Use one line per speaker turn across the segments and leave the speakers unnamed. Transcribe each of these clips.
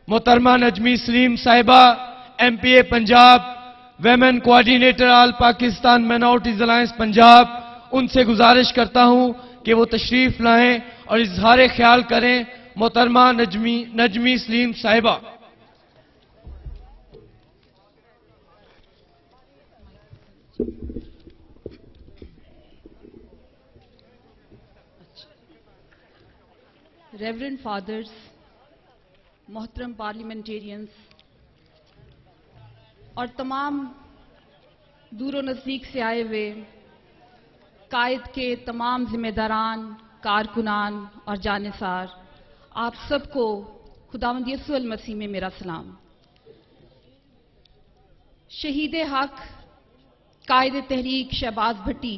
मोहतरमा नजमी सलीम साहिबा, MPA Punjab, women coordinator all Pakistan minorities alliance Punjab, उनसे गुजारिश करता हूं कि वो तशरीफ लाएं और इजहार ख्याल करें। मोहतरमा नजमी सलीम साहिबा।
Reverend Fathers, मोहतरम पार्लियामेंटेरियंस और तमाम दूर और नज़दीक से आए हुए कायद के तमाम जिम्मेदारान, कारकुनान और जानिसार, आप सबको खुदावंद यीशु अल मसीह में मेरा सलाम। शहीद हक कायद तहरीक शहबाज भट्टी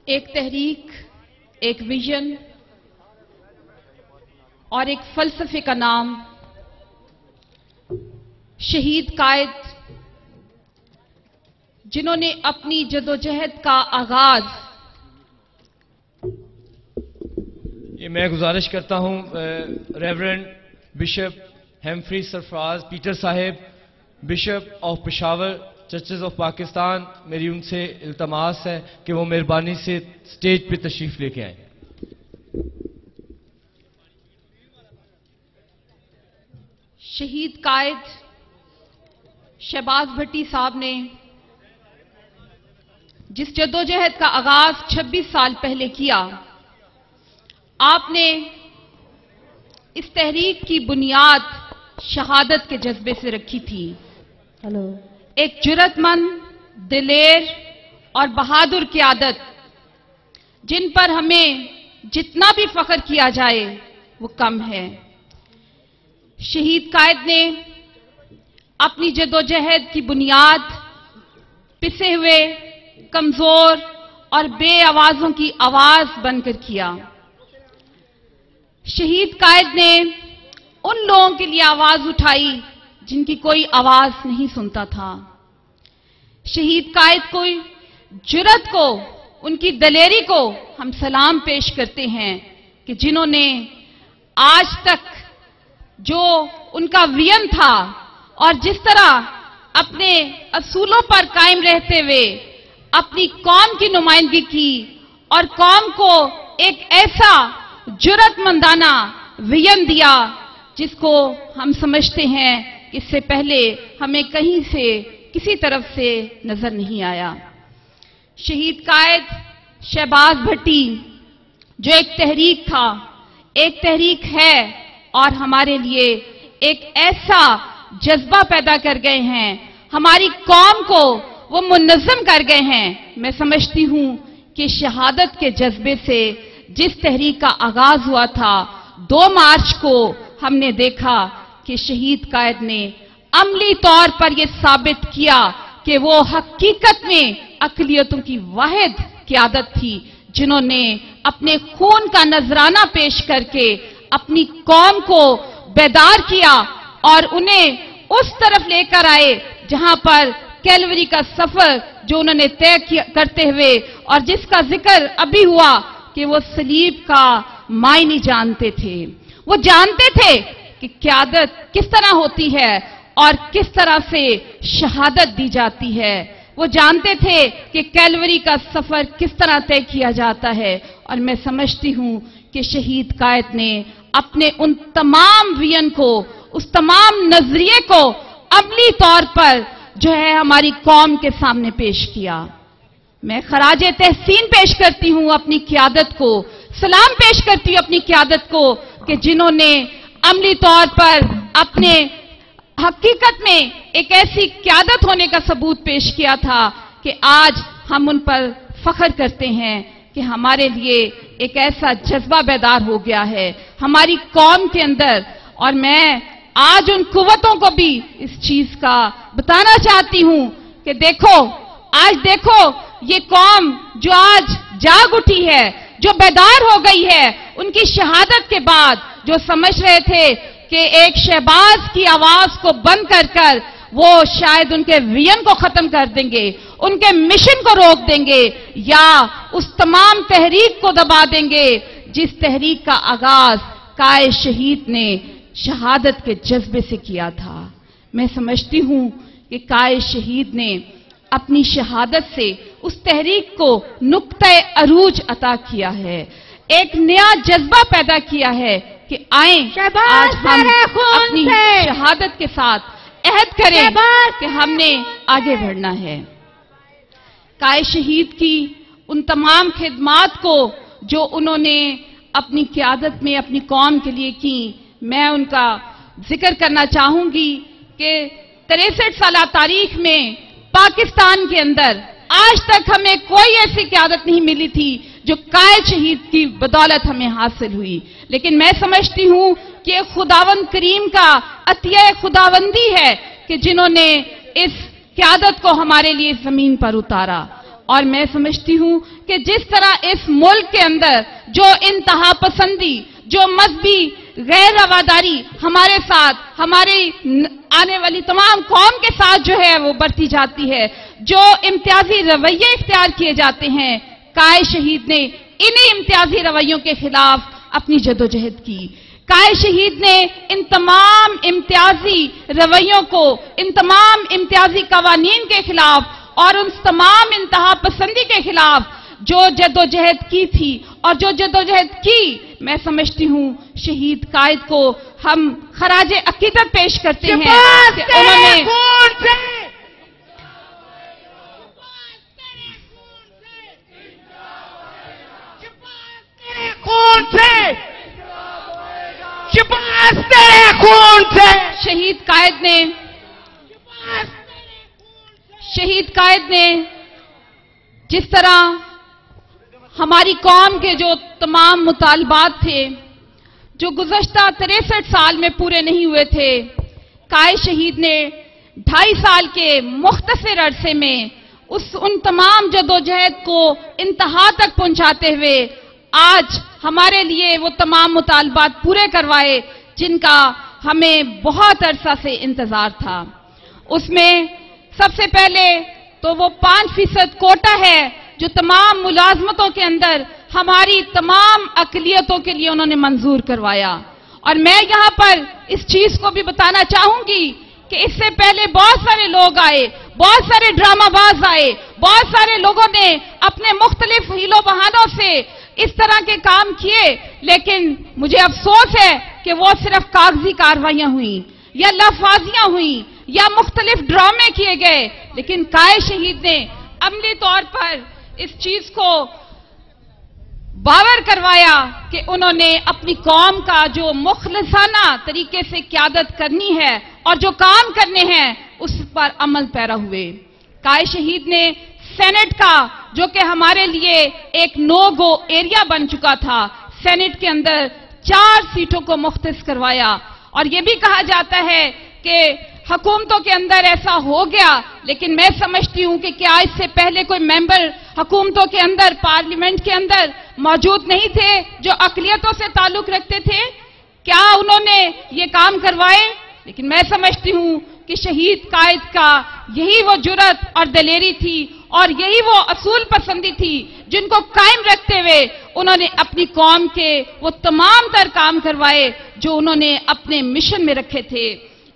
एक तहरीक, एक विजन और एक फलसफे का नाम शहीद कायद, जिन्होंने अपनी जदोजहद का आगाज,
ये मैं गुजारिश करता हूं reverend bishop Humphrey Sarfraz Peter साहिब, bishop of Peshawar churches of Pakistan, मेरी उनसे इल्तमास है कि वो मेहरबानी से स्टेज पे तशरीफ लेके आए।
शहीद कायद शहबाज भट्टी साहब ने जिस जद्दोजहद का आगाज 26 साल पहले किया, आपने इस तहरीक की बुनियाद शहादत के जज्बे से रखी थी। एक जुर्रतमंद, दिलेर और बहादुर क़यादत, जिन पर हमें जितना भी फख्र किया जाए वो कम है। शहीद कायद ने अपनी जदोजहद की बुनियाद पिसे हुए, कमजोर और बे आवाजों की आवाज बनकर किया। शहीद कायद ने उन लोगों के लिए आवाज उठाई जिनकी कोई आवाज नहीं सुनता था। शहीद कायद को जुर्रत को, उनकी दलेरी को हम सलाम पेश करते हैं कि जिन्होंने आज तक जो उनका वियन था और जिस तरह अपने असूलों पर कायम रहते हुए अपनी कौम की नुमाइंदगी की और कौम को एक ऐसा जुर्रतमंदाना वियन दिया जिसको हम समझते हैं कि इससे पहले हमें कहीं से, किसी तरफ से नजर नहीं आया। शहीद कायद शहबाज भट्टी जो एक तहरीक था, एक तहरीक है और हमारे लिए एक ऐसा जज्बा पैदा कर गए हैं, हमारी कौम को वो मुनज़्ज़म कर गए हैं। मैं समझती हूं कि शहादत के जज्बे से जिस तहरीक का आगाज हुआ था, 2 मार्च को हमने देखा कि शहीद कायद ने अमली तौर पर यह साबित किया कि वो हकीकत में अक़लियतों की वाहिद क़यादत थी, जिन्होंने अपने खून का नजराना पेश करके अपनी कौम को बेदार किया और उन्हें उस तरफ लेकर आए जहां पर कैलवरी का सफर जो उन्होंने तय करते हुए, और जिसका जिक्र अभी हुआ कि वो सलीब का मायने जानते थे। वो जानते थे कि क़यादत किस तरह होती है और किस तरह से शहादत दी जाती है। वो जानते थे कि कैलवरी का सफर किस तरह तय किया जाता है। और मैं समझती हूं कि शहीद कायद ने अपने उन तमाम वियन को, उस तमाम नजरिए को अमली तौर पर जो है हमारी कौम के सामने पेश किया। मैं खराजे तहसीन पेश करती हूं अपनी क़यादत को, सलाम पेश करती हूं अपनी क़यादत को कि जिन्होंने अमली तौर पर अपने हकीकत में एक ऐसी क़यादत होने का सबूत पेश किया था कि आज हम उन पर फख्र करते हैं कि हमारे लिए एक ऐसा जज्बा बेदार हो गया है हमारी कौम के अंदर। और मैं आज उन कुव्वतों को भी इस चीज का बताना चाहती हूं कि देखो, आज देखो, ये कौम जो आज जाग उठी है, जो बेदार हो गई है उनकी शहादत के बाद, जो समझ रहे थे कि एक शहबाज की आवाज को बंद कर वो शायद उनके वियन को खत्म कर देंगे, उनके मिशन को रोक देंगे या उस तमाम तहरीक को दबा देंगे जिस तहरीक का आगाज कायद शहीद ने शहादत के जज्बे से किया था। मैं समझती हूं कि कायद शहीद ने अपनी शहादत से उस तहरीक को नुक्ते अरूज अता किया है, एक नया जज्बा पैदा किया है कि आए आज हम अपनी शहादत के साथ अहद करें कि हमने आगे बढ़ना है। कायद शहीद की उन तमाम खिदमात को जो उन्होंने अपनी क़यादत में अपनी कौम के लिए की, मैं उनका जिक्र करना चाहूंगी कि 63 साल तारीख में पाकिस्तान के अंदर आज तक हमें कोई ऐसी क़यादत नहीं मिली थी जो कायद शहीद की बदौलत हमें हासिल हुई। लेकिन मैं समझती हूं कि खुदावंद करीम का अतिया खुदावंदी है कि जिन्होंने इस क़यादत को हमारे लिए जमीन पर उतारा। और मैं समझती हूं कि जिस तरह इस मुल्क के अंदर जो इंतहा पसंदी, जो मजहबी गैर रवादारी हमारे साथ, हमारी आने वाली तमाम कौम के साथ जो है वो बढ़ती जाती है, जो इम्तियाजी रवैये इख्तियार किए जाते हैं, कायद शहीद ने इन्हीं इम्तियाजी रवैयों के खिलाफ अपनी जदोजहद की। कायद शहीद ने इन तमाम इम्तियाजी रवैयों को, इन तमाम इम्तियाजी कवानीन के खिलाफ और उन तमाम इंतहा पसंदी के खिलाफ जो जदोजहद की थी और जो जदोजहद की, मैं समझती हूं शहीद कायद को हम खराजे अकीदत पेश करते हैं कि उन्होंने शहीद कायद ने जिस तरह हमारी कौम के जो तमाम मुतालबात थे जो गुज़श्ता 63 साल में पूरे नहीं हुए थे, कायद शहीद ने 2.5 साल के मुख्तसर अरसे में उन तमाम जदोजहद को इंतहा तक पहुंचाते हुए आज हमारे लिए वो तमाम मुतालबात पूरे करवाए जिनका हमें बहुत अरसा से इंतजार था। उसमें सबसे पहले तो वो 5% कोटा है जो तमाम मुलाजमतों के अंदर हमारी तमाम अकलियतों के लिए उन्होंने मंजूर करवाया। और मैं यहां पर इस चीज को भी बताना चाहूंगी कि इससे पहले बहुत सारे लोग आए, बहुत सारे ड्रामाबाज आए, बहुत सारे लोगों ने अपने मुख्तलिफ हीलो बहानों से इस तरह के काम किए, लेकिन मुझे अफसोस है कि वो सिर्फ कागजी कार्रवाइयां हुई या लफाजियां हुई या मुख्तलिफ ड्रामे किए गए। लेकिन कायद शहीद ने अमली तौर पर इस चीज को बावर करवाया कि उन्होंने अपनी कौम का जो मुखलिसाना तरीके से क़यादत करनी है और जो काम करने हैं उस पर अमल पैरा हुए। कायद शहीद ने सेनेट का, जो कि हमारे लिए एक नो गो एरिया बन चुका था, सेनेट के अंदर 4 सीटों को मुख्तस करवाया। और यह भी कहा जाता है कि हुकूमतों के अंदर ऐसा हो गया, लेकिन मैं समझती हूं कि क्या इससे पहले कोई मेंबर हुकूमतों के अंदर, पार्लियामेंट के अंदर मौजूद नहीं थे जो अकलियतों से ताल्लुक रखते थे? क्या उन्होंने ये काम करवाए? लेकिन मैं समझती हूं कि शहीद कायद का यही वो जुर्रत और दलेरी थी और यही वो असूल पसंदी थी जिनको कायम रखते हुए उन्होंने अपनी कौम के वो तमाम तर काम करवाए जो उन्होंने अपने मिशन में रखे थे।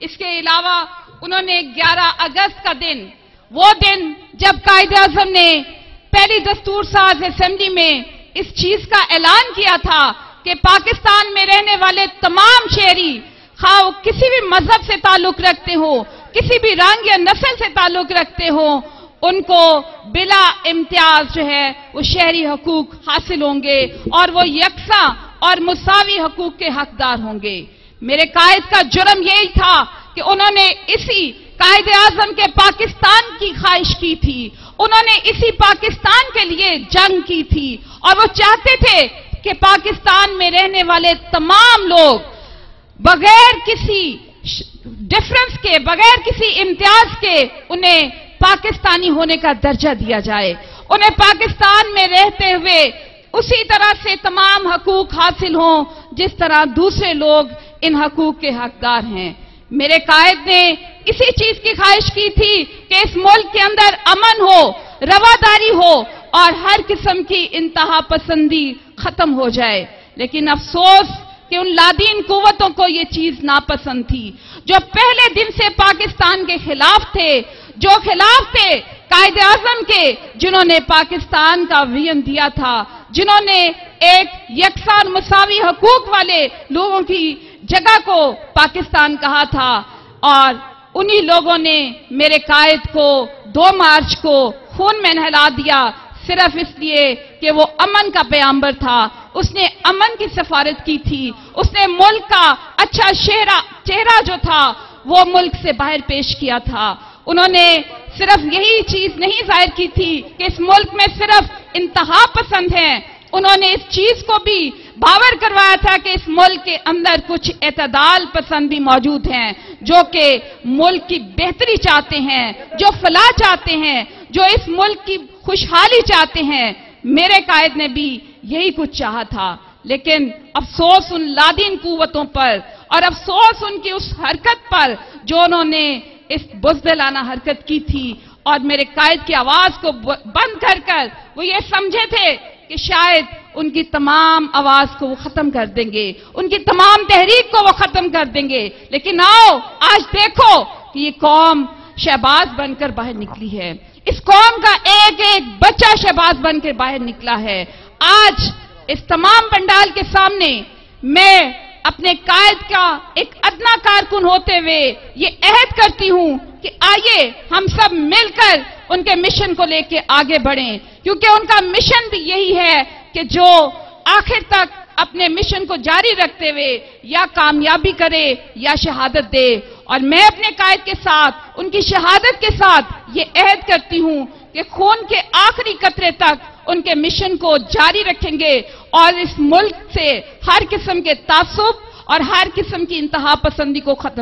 इसके अलावा उन्होंने 11 अगस्त का दिन, वो दिन जब कायद-ए-आज़म ने पहली दस्तूर साज असेंबली में इस चीज का ऐलान किया था कि पाकिस्तान में रहने वाले तमाम शहरी, खा वो किसी भी मजहब से ताल्लुक रखते हो, किसी भी रंग या नस्ल से ताल्लुक रखते हो, उनको बिला इम्तियाज जो है वो शहरी हकूक हासिल होंगे और वो यकसा और मुसावी हकूक के हकदार होंगे। मेरे कायद का जुर्म यही था कि उन्होंने इसी कायद-ए-आज़म के पाकिस्तान की ख्वाहिश की थी, उन्होंने इसी पाकिस्तान के लिए जंग की थी और वो चाहते थे कि पाकिस्तान में रहने वाले तमाम लोग बगैर किसी डिफरेंस के, बगैर किसी इम्तियाज के उन्हें पाकिस्तानी होने का दर्जा दिया जाए, उन्हें पाकिस्तान में रहते हुए उसी तरह से तमाम हकूक हासिल हों जिस तरह दूसरे लोग इन हकूक के हकदार हैं। मेरे कायद ने इसी चीज की ख्वाहिश की थी कि इस मुल्क के अंदर अमन हो, रवादारी हो और हर किस्म की इंतहा पसंदी खत्म हो जाए। लेकिन अफसोस कि उन लादीन कुव्वतों को ये चीज नापसंद थी, जो पहले दिन से पाकिस्तान के खिलाफ थे, जो खिलाफ थे कायदे आजम के, जिन्होंने पाकिस्तान का विजन दिया था, जिन्होंने एक यकसान मुसावी हकूक वाले लोगों की जगह को पाकिस्तान कहा था। और उन्हीं लोगों ने मेरे कायद को 2 मार्च को खून में नहला दिया, सिर्फ इसलिए कि वो अमन का पैगंबर था, उसने अमन की सिफारिश की थी, उसने मुल्क का अच्छा चेहरा जो था वो मुल्क से बाहर पेश किया था। उन्होंने सिर्फ यही चीज नहीं जाहिर की थी कि इस मुल्क में सिर्फ इंतहा पसंद हैं, उन्होंने इस चीज को भी बावर करवाया था कि इस मुल्क के अंदर कुछ एतदाल पसंद भी मौजूद हैं, जो कि मुल्क की बेहतरी चाहते हैं, जो फलाह चाहते हैं, जो इस मुल्क की खुशहाली चाहते हैं। मेरे कायद ने भी यही कुछ चाहा था, लेकिन अफसोस उन लादीन कुव्वतों पर और अफसोस उनकी उस हरकत पर जो उन्होंने इस बुज़दिलाना हरकत की थी और मेरे कायद की आवाज को बंद कर वो ये समझे थे कि शायद उनकी तमाम आवाज को वो खत्म कर देंगे, उनकी तमाम तहरीक को वो खत्म कर देंगे। लेकिन आओ आज देखो कि ये कौम शहबाज बनकर बाहर निकली है, इस कौम का एक एक बच्चा शहबाज बनकर बाहर निकला है। आज इस तमाम पंडाल के सामने मैं अपने कायद का एक अदना कारकुन होते हुए ये अहद करती हूं कि आइए हम सब मिलकर उनके मिशन को लेकर आगे बढ़ें, क्योंकि उनका मिशन भी यही है कि जो आखिर तक अपने मिशन को जारी रखते हुए या कामयाबी करे या शहादत दे। और मैं अपने कायद के साथ, उनकी शहादत के साथ ये अहद करती हूं कि खून के आखिरी कतरे तक उनके मिशन को जारी रखेंगे और इस मुल्क से हर किस्म के तासुब और हर किस्म की इंतहा पसंदी को खत्म